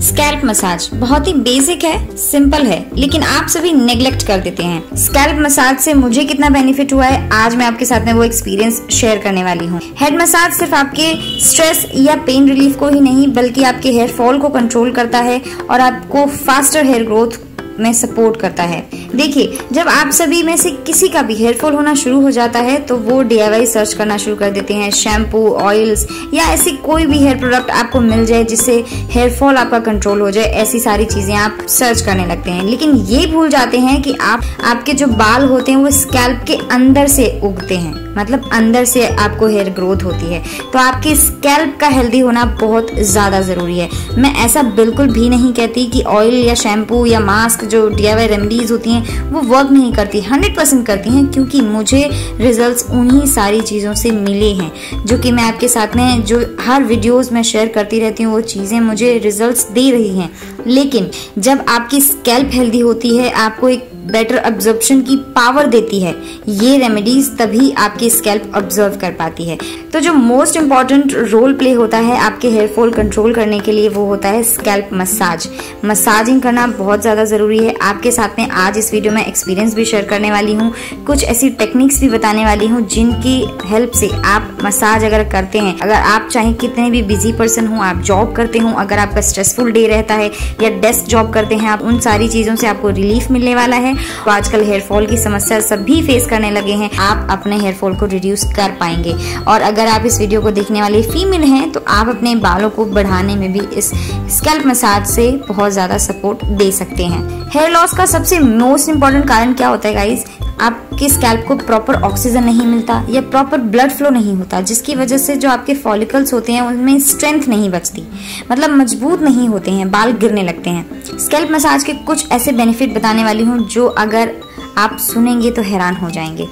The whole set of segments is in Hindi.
स्कैल्प मसाज बहुत ही बेसिक है, सिंपल है, लेकिन आप सभी नेग्लेक्ट कर देते हैं। स्कैल्प मसाज से मुझे कितना बेनिफिट हुआ है, आज मैं आपके साथ में वो एक्सपीरियंस शेयर करने वाली हूँ। हेड मसाज सिर्फ आपके स्ट्रेस या पेन रिलीफ को ही नहीं, बल्कि आपके हेयर फॉल को कंट्रोल करता है और आपको फास्टर हेयर ग्रोथ में सपोर्ट करता है। देखिए, जब आप सभी में से किसी का भी हेयर फॉल होना शुरू हो जाता है तो वो DIY सर्च करना शुरू कर देते हैं। शैम्पू, ऑयल्स या ऐसी कोई भी हेयर प्रोडक्ट आपको मिल जाए जिससे हेयर फॉल आपका कंट्रोल हो जाए, ऐसी सारी चीजें आप सर्च करने लगते हैं। लेकिन ये भूल जाते हैं कि आपके जो बाल होते हैं वो स्कैल्प के अंदर से उगते हैं, मतलब अंदर से आपको हेयर ग्रोथ होती है। तो आपके स्कैल्प का हेल्दी होना बहुत ज्यादा जरूरी है। मैं ऐसा बिल्कुल भी नहीं कहती कि ऑयल या शैम्पू या मास्क जो DIY रेमेडीज होती हैं वो वर्क नहीं करती, 100% करती हैं, क्योंकि मुझे रिजल्ट्स उन्हीं सारी चीजों से मिले हैं जो कि मैं आपके साथ में जो हर वीडियोस में शेयर करती रहती हूँ, वो चीजें मुझे रिजल्ट्स दे रही हैं। लेकिन जब आपकी स्कैल्प हेल्दी होती है, आपको एक बेटर अब्जॉर्प्शन की पावर देती है ये रेमेडीज, तभी आपकी स्कैल्प ऑब्जर्व कर पाती है। तो जो मोस्ट इम्पॉर्टेंट रोल प्ले होता है आपके हेयर फॉल कंट्रोल करने के लिए वो होता है स्कैल्प मसाज। मसाजिंग करना बहुत ज्यादा जरूरी है। आपके साथ में आज इस वीडियो में एक्सपीरियंस भी शेयर करने वाली हूँ, कुछ ऐसी टेक्निक्स भी बताने वाली हूँ जिनकी हेल्प से आप मसाज अगर करते हैं, अगर आप चाहे कितने भी बिजी पर्सन हो, आप जॉब करते हो, अगर आपका स्ट्रेसफुल डे रहता है या डेस्क जॉब करते हैं आप, उन सारी चीजों से आपको रिलीफ मिलने वाला है। तो आजकल हेयर फॉल की समस्या सभी फेस करने लगे हैं, आप अपने हेयर फॉल को रिड्यूस कर पाएंगे। और अगर आप इस वीडियो को देखने वाले फीमेल हैं तो आप अपने बालों को बढ़ाने में भी इस स्कैल्प मसाज से बहुत ज्यादा सपोर्ट दे सकते हैं। हेयर लॉस का सबसे मोस्ट इम्पोर्टेंट कारण क्या होता है गाइज? आपके स्कैल्प को प्रॉपर ऑक्सीजन नहीं मिलता या प्रॉपर ब्लड फ्लो नहीं होता, जिसकी वजह से जो आपके फॉलिकल्स होते हैं उनमें स्ट्रेंथ नहीं बचती, मतलब मजबूत नहीं होते हैं, बाल गिरने लगते हैं। स्कैल्प मसाज के कुछ ऐसे बेनिफिट बताने वाली हूँ जो अगर आप सुनेंगे तो हैरान हो जाएंगे।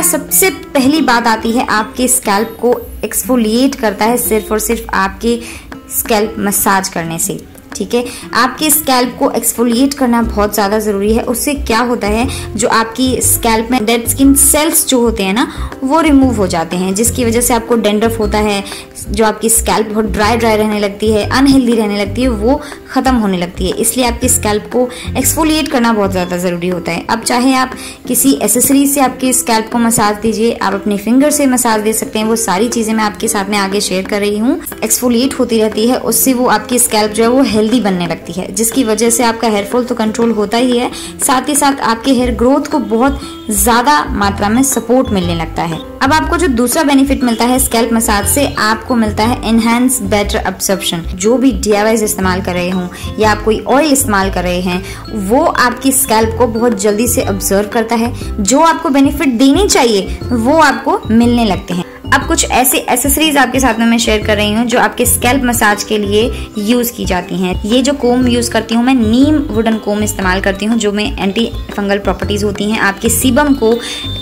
सबसे पहली बात आती है, आपके स्कैल्प को एक्सफोलिएट करता है सिर्फ और सिर्फ आपके स्कैल्प मसाज करने से। ठीक है, आपके स्कैल्प को एक्सफोलिएट करना बहुत ज्यादा जरूरी है। उससे क्या होता है, जो आपकी स्कैल्प में डेड स्किन सेल्स जो होते हैं ना, वो रिमूव हो जाते हैं, जिसकी वजह से आपको डेंड्रफ होता है, जो आपकी स्कैल्प बहुत ड्राई रहने लगती है, अनहेल्दी रहने लगती है, वो खत्म होने लगती है। इसलिए आपके स्कैल्प को एक्सफोलिएट करना बहुत ज्यादा जरूरी होता है। अब चाहे आप किसी एसेसरीज से आपके स्कैल्प को मसाज दीजिए, आप अपने फिंगर से मसाज दे सकते हैं, वो सारी चीजें मैं आपके साथ में आगे शेयर कर रही हूँ। एक्सफोलिएट होती रहती है, उससे वो आपकी स्कैल्प जो है वो हेल्दी बनने लगती है, जिसकी वजह से आपका हेयर फॉल तो कंट्रोल होता ही है, साथ ही साथ आपके हेयर ग्रोथ को बहुत ज्यादा मात्रा में सपोर्ट मिलने लगता है। अब आपको जो दूसरा बेनिफिट मिलता है स्कैल्प मसाज से, आपको मिलता है एनहांस बेटर अब्जॉर्प्शन। जो भी DIYs इस्तेमाल कर रहे हों या आप कोई ऑयल इस्तेमाल कर रहे हैं, वो आपकी स्कैल्प को बहुत जल्दी से ऑब्जर्व करता है, जो आपको बेनिफिट देने चाहिए वो आपको मिलने लगते हैं। अब कुछ ऐसे एसेसरीज आपके साथ में मैं शेयर कर रही हूँ जो आपके स्कैल्प मसाज के लिए यूज की जाती हैं। ये जो कोम यूज करती हूँ मैं, नीम वुडन कोम इस्तेमाल करती हूँ, जो में एंटी फंगल प्रॉपर्टीज होती हैं। आपके सीबम को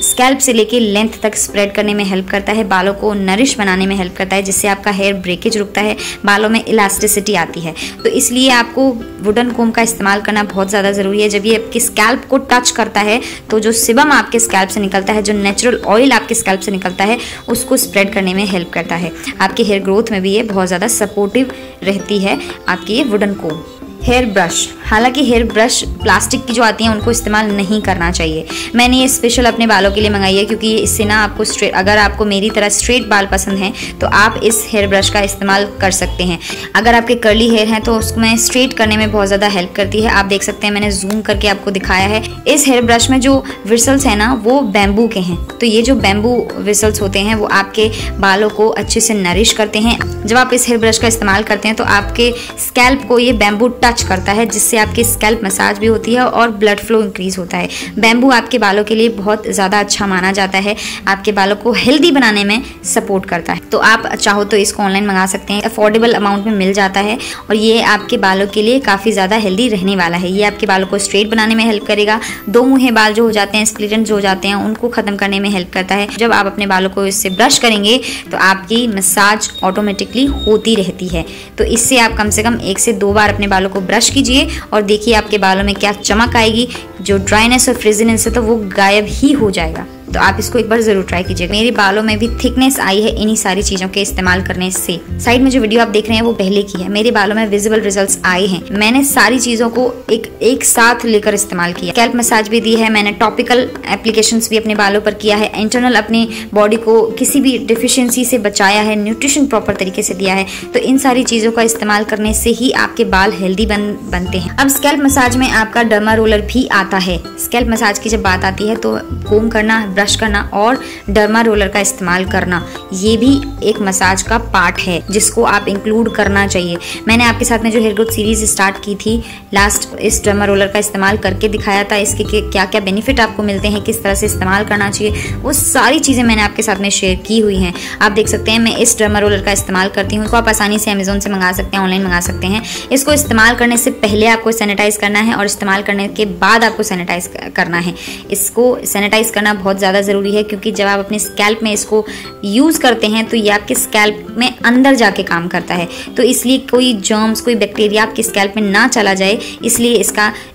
स्कैल्प से लेके लेंथ तक स्प्रेड करने में हेल्प करता है, बालों को नरिश बनाने में हेल्प करता है, जिससे आपका हेयर ब्रेकेज रुकता है, बालों में इलास्टिसिटी आती है। तो इसलिए आपको वुडन कोम का इस्तेमाल करना बहुत ज्यादा जरूरी है। जब ये आपके स्कैल्प को टच करता है तो जो सीबम आपके स्कैल्प से निकलता है, जो नेचुरल ऑयल आपके स्कैल्प से निकलता है, उसको स्प्रेड करने में हेल्प करता है। आपके हेयर ग्रोथ में भी ये बहुत ज्यादा सपोर्टिव रहती है आपकी ये वुडन कोम। हेयर ब्रश, हालांकि हेयर ब्रश प्लास्टिक की जो आती हैं उनको इस्तेमाल नहीं करना चाहिए। मैंने ये स्पेशल अपने बालों के लिए मंगाई है, क्योंकि इससे ना आपको स्ट्रेट, अगर आपको मेरी तरह स्ट्रेट बाल पसंद हैं तो आप इस हेयर ब्रश का इस्तेमाल कर सकते हैं। अगर आपके कर्ली हेयर हैं तो उसमें स्ट्रेट करने में बहुत ज़्यादा हेल्प करती है। आप देख सकते हैं, मैंने जूम करके आपको दिखाया है। इस हेयर ब्रश में जो विसल्स हैं ना, वो बैम्बू के हैं। तो ये जो बैम्बू विसल्स होते हैं वो आपके बालों को अच्छे से नरिश करते हैं। जब आप इस हेयर ब्रश का इस्तेमाल करते हैं तो आपके स्कैल्प को ये बैम्बू टच करता है, जिससे आपकी स्कैल्प मसाज भी होती है और ब्लड फ्लो इंक्रीज होता है। बैम्बू आपके बालों के लिए बहुत ज़्यादा अच्छा माना जाता है, आपके बालों को हेल्दी बनाने में सपोर्ट करता है। तो आप चाहो तो इसको ऑनलाइन मंगा सकते हैं, अफोर्डेबल अमाउंट में मिल जाता है, और ये आपके बालों के लिए काफ़ी ज़्यादा हेल्दी रहने वाला है। ये आपके बालों को स्ट्रेट बनाने में हेल्प करेगा, दो मुँहे बाल जो हो जाते हैं, स्प्लिट एंड जो हो जाते हैं, उनको खत्म करने में हेल्प करता है। जब आप अपने बालों को इससे ब्रश करेंगे तो आपकी मसाज ऑटोमेटिकली होती रहती है। तो इससे आप कम से कम 1 से 2 बार अपने बालों को ब्रश कीजिए और देखिए आपके बालों में क्या चमक आएगी। जो ड्राइनेस और फ्रिजीनेस है तो वो गायब ही हो जाएगा। तो आप इसको एक बार जरूर ट्राई कीजिएगा। मेरे बालों में भी थिकनेस आई है इन्हीं सारी चीजों के इस्तेमाल करने से। साइड में जो वीडियो आप देख रहे हैं वो पहले की है। मेरे बालों में विजिबल रिजल्ट्स आए हैं। मैंने सारी चीजों को एक साथ लेकर इस्तेमाल किया। स्कैल्प मसाज भी दी है मैंने, टॉपिकल एप्लीकेशंस भी अपने बालों पर किया है, इंटरनल अपनी बॉडी को किसी भी डिफिशियंसी से बचाया है, न्यूट्रिशन प्रॉपर तरीके से दिया है। तो इन सारी चीजों का इस्तेमाल करने से ही आपके बाल हेल्दी बनते हैं। अब स्कैल्प मसाज में आपका डर्मा रोलर भी आता है। स्कैल्प मसाज की जब बात आती है तो कोम करना, ब्रश करना और डर्मा रोलर का इस्तेमाल करना, ये भी एक मसाज का पार्ट है जिसको आप इंक्लूड करना चाहिए। मैंने आपके साथ में जो हेयर ग्रोथ सीरीज स्टार्ट की थी लास्ट, इस डर्मा रोलर का इस्तेमाल करके दिखाया था। इसके क्या क्या बेनिफिट आपको मिलते हैं, किस तरह से इस्तेमाल करना चाहिए, वो सारी चीजें मैंने आपके साथ में शेयर की हुई हैं। आप देख सकते हैं मैं इस डर्मा रोलर का इस्तेमाल करती हूँ। इसको आप आसानी से अमेजोन से मंगा सकते हैं, ऑनलाइन मंगा सकते हैं। इसको इस्तेमाल करने से पहले आपको सैनिटाइज करना है और इस्तेमाल करने के बाद आपको सैनिटाइज करना है। इसको सैनिटाइज करना बहुत ज़्यादा ज़रूरी है क्योंकि जब आप अपने स्कैल्प में इसको यूज़ करते हैं तो ये आपके स्कैल्प में अंदर जाके काम करता है। तो इसलिए कोई जर्म्स, कोई बैक्टीरिया आपके स्कैल्प में ना चला जाए, इसलिए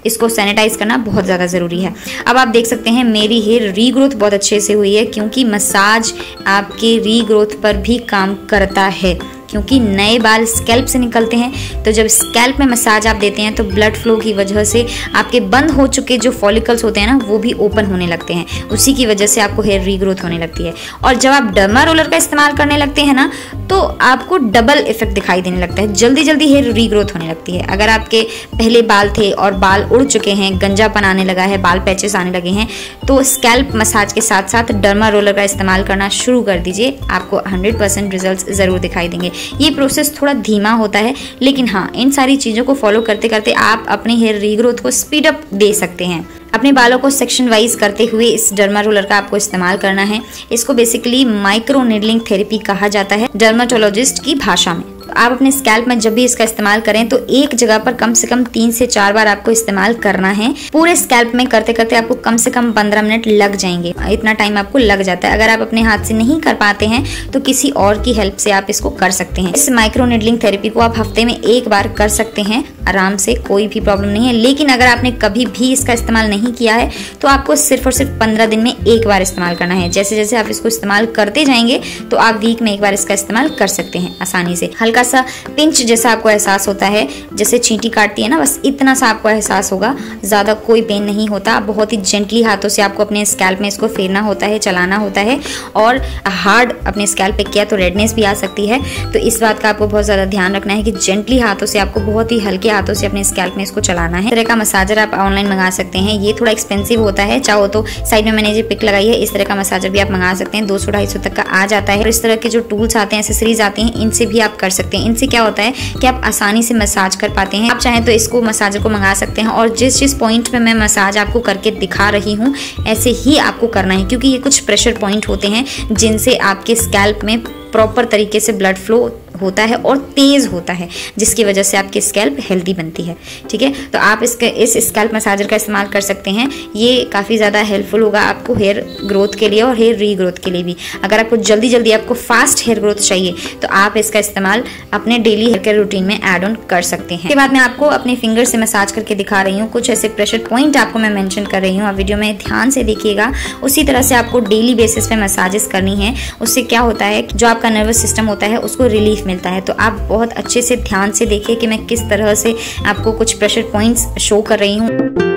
इसको सैनिटाइज करना बहुत ज़्यादा ज़रूरी है। अब आप देख सकते हैं मेरी हेयर रीग्रोथ बहुत अच्छे से हुई है क्योंकि मसाज आपके रीग्रोथ पर भी काम करता है। क्योंकि नए बाल स्कैल्प से निकलते हैं, तो जब स्कैल्प में मसाज आप देते हैं तो ब्लड फ्लो की वजह से आपके बंद हो चुके जो फॉलिकल्स होते हैं ना, वो भी ओपन होने लगते हैं। उसी की वजह से आपको हेयर रीग्रोथ होने लगती है। और जब आप डर्मा रोलर का इस्तेमाल करने लगते हैं ना, तो आपको डबल इफेक्ट दिखाई देने लगता है, जल्दी जल्दी हेयर रीग्रोथ होने लगती है। अगर आपके पहले बाल थे और बाल उड़ चुके हैं, गंजापन आने लगा है, बाल पैचेस आने लगे हैं, तो स्कैल्प मसाज के साथ साथ डर्मा रोलर का इस्तेमाल करना शुरू कर दीजिए। आपको 100% रिजल्ट जरूर दिखाई देंगे। ये प्रोसेस थोड़ा धीमा होता है, लेकिन हाँ, इन सारी चीज़ों को फॉलो करते करते आप अपने हेयर रीग्रोथ को स्पीड अप दे सकते हैं। अपने बालों को सेक्शन वाइज करते हुए इस डर्मा रोलर का आपको इस्तेमाल करना है। इसको बेसिकली माइक्रो नीडलिंग थेरेपी कहा जाता है डर्माटोलॉजिस्ट की भाषा में। आप अपने स्कैल्प में जब भी इसका इस्तेमाल करें तो एक जगह पर कम से कम 3 से 4 बार आपको इस्तेमाल करना है। पूरे स्कैल्प में करते करते आपको कम से कम 15 मिनट लग जाएंगे, इतना टाइम आपको लग जाता है। अगर आप अपने हाथ से नहीं कर पाते हैं तो किसी और की हेल्प से आप इसको कर सकते हैं। इस माइक्रो नीडलिंग थेरेपी को आप हफ्ते में 1 बार कर सकते हैं आराम से, कोई भी प्रॉब्लम नहीं है। लेकिन अगर आपने कभी भी इसका इस्तेमाल नहीं किया है तो आपको सिर्फ और सिर्फ 15 दिन में 1 बार इस्तेमाल करना है। जैसे जैसे आप इसको इस्तेमाल करते जाएंगे तो आप वीक में 1 बार इसका इस्तेमाल कर सकते हैं आसानी से। हल्का सा पिंच जैसा आपको एहसास होता है, जैसे चींटी काटती है ना, बस इतना सा आपको एहसास होगा, ज्यादा कोई पेन नहीं होता। बहुत ही जेंटली हाथों से आपको अपने स्कैल्प में इसको फेरना होता है, चलाना होता है। और हार्ड अपने स्कैल्प पे किया तो रेडनेस भी आ सकती है, तो इस बात का आपको बहुत ज्यादा ध्यान रखना है कि जेंटली हाथों से, आपको बहुत ही हल्के हाथों से अपने स्कैल्प में इसको चलाना है। इस तरह का मसाजर आप ऑनलाइन मंगा सकते हैं। ये थोड़ा एक्सपेंसिव होता है, चाहो तो साइड में मैंने जो पिक लगाई है, इस तरह का मसाजर भी आप मंगा सकते हैं। 200-250 तक का आ जाता है। और इस तरह के जो टूल्स आते हैं, एक्सेसरीज आती हैं, इनसे भी आप कर सकते हैं। इनसे क्या होता है कि आप आसानी से मसाज कर पाते हैं। आप चाहें तो इसको मसाजर को मंगा सकते हैं और जिस पॉइंट पे मैं मसाज आपको करके दिखा रही हूँ ऐसे ही आपको करना है, क्योंकि ये कुछ प्रेशर पॉइंट होते हैं जिनसे आपके स्कैल्प में प्रॉपर तरीके से ब्लड फ्लो होता है और तेज होता है, जिसकी वजह से आपकी स्कैल्प हेल्दी बनती है। ठीक है, तो आप इस स्कैल्प मसाजर का इस्तेमाल कर सकते हैं। ये काफ़ी ज़्यादा हेल्पफुल होगा आपको हेयर ग्रोथ के लिए और हेयर रीग्रोथ के लिए भी। अगर आपको जल्दी जल्दी आपको फास्ट हेयर ग्रोथ चाहिए तो आप इसका इस्तेमाल अपने डेली हेयर केयर रूटीन में ऐड ऑन कर सकते हैं। इसके बाद मैं आपको अपने फिंगर से मसाज करके दिखा रही हूँ। कुछ ऐसे प्रेशर पॉइंट आपको मैं मेंशन कर रही हूँ, आप वीडियो में ध्यान से देखिएगा। उसी तरह से आपको डेली बेसिस पे मसाजेस करनी है। उससे क्या होता है, जो आपका नर्वस सिस्टम होता है उसको रिलीफ मिलता है। तो आप बहुत अच्छे से ध्यान से देखिए कि मैं किस तरह से आपको कुछ प्रेशर पॉइंट्स शो कर रही हूँ।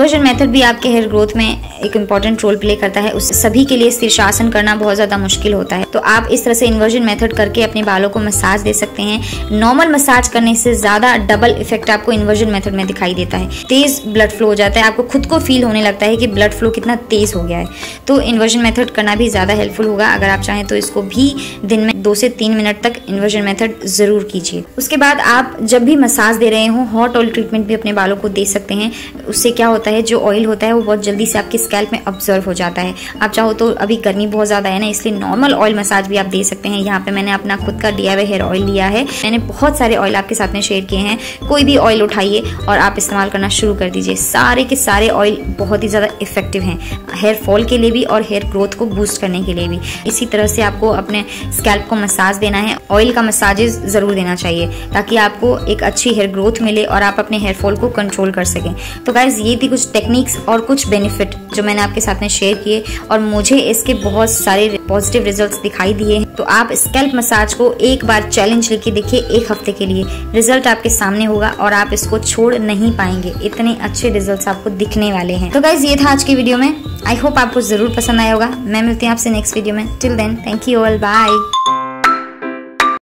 इन्वर्जन मेथड भी आपके हेयर ग्रोथ में एक इम्पॉर्टेंट रोल प्ले करता है। उस सभी के लिए शीर्षासन करना बहुत ज्यादा मुश्किल होता है, तो आप इस तरह से इन्वर्जन मेथड करके अपने बालों को मसाज दे सकते हैं। नॉर्मल मसाज करने से ज्यादा डबल इफेक्ट आपको इन्वर्जन मेथड में दिखाई देता है। तेज ब्लड फ्लो हो जाता है, आपको खुद को फील होने लगता है कि ब्लड फ्लो कितना तेज हो गया है। तो इन्वर्जन मेथड करना भी ज्यादा हेल्पफुल होगा। अगर आप चाहें तो इसको भी दिन में 2 से 3 मिनट तक इन्वर्जन मेथड जरूर कीजिए। उसके बाद आप जब भी मसाज दे रहे हो, हॉट ऑयल ट्रीटमेंट भी अपने बालों को दे सकते हैं। उससे क्या होता है, जो ऑयल होता है वो बहुत जल्दी से आपके स्कैल्प में ऑब्जर्व हो जाता है। आप चाहो तो, अभी गर्मी बहुत ज्यादा है ना, इसलिए नॉर्मल ऑयल मसाज भी आप दे सकते हैं। यहाँ पे मैंने अपना खुद का DIY हेयर ऑयल लिया है। मैंने बहुत सारे ऑयल आपके साथ में शेयर किए हैं। कोई भी ऑयल उठाइए और आप इस्तेमाल करना शुरू कर दीजिए। सारे के सारे ऑयल बहुत ही ज्यादा इफेक्टिव हैं हेयर फॉल के लिए भी और हेयर ग्रोथ को बूस्ट करने के लिए भी। इसी तरह से आपको अपने स्कैल्प को मसाज देना है। ऑयल का मसाजेस जरूर देना चाहिए ताकि आपको एक अच्छी हेयर ग्रोथ मिले और आप अपने हेयर फॉल को कंट्रोल कर सकें। तो गाइज, ये थी कुछ टेक्निक्स और कुछ बेनिफिट जो मैंने आपके साथ में शेयर किए और मुझे इसके बहुत सारे पॉजिटिव रिजल्ट्स दिखाई दिए हैं। तो आप स्कैल्प मसाज को एक बार चैलेंज लेके देखिए 1 हफ्ते के लिए। रिजल्ट आपके सामने होगा और आप इसको छोड़ नहीं पाएंगे। इतने अच्छे रिजल्ट्स आपको दिखने वाले हैं। तो गाइज, ये था आज की वीडियो में। आई होप आपको जरूर पसंद आया होगा। मैं मिलती हूँ आपसे नेक्स्ट वीडियो में। Till then, thank you all, bye.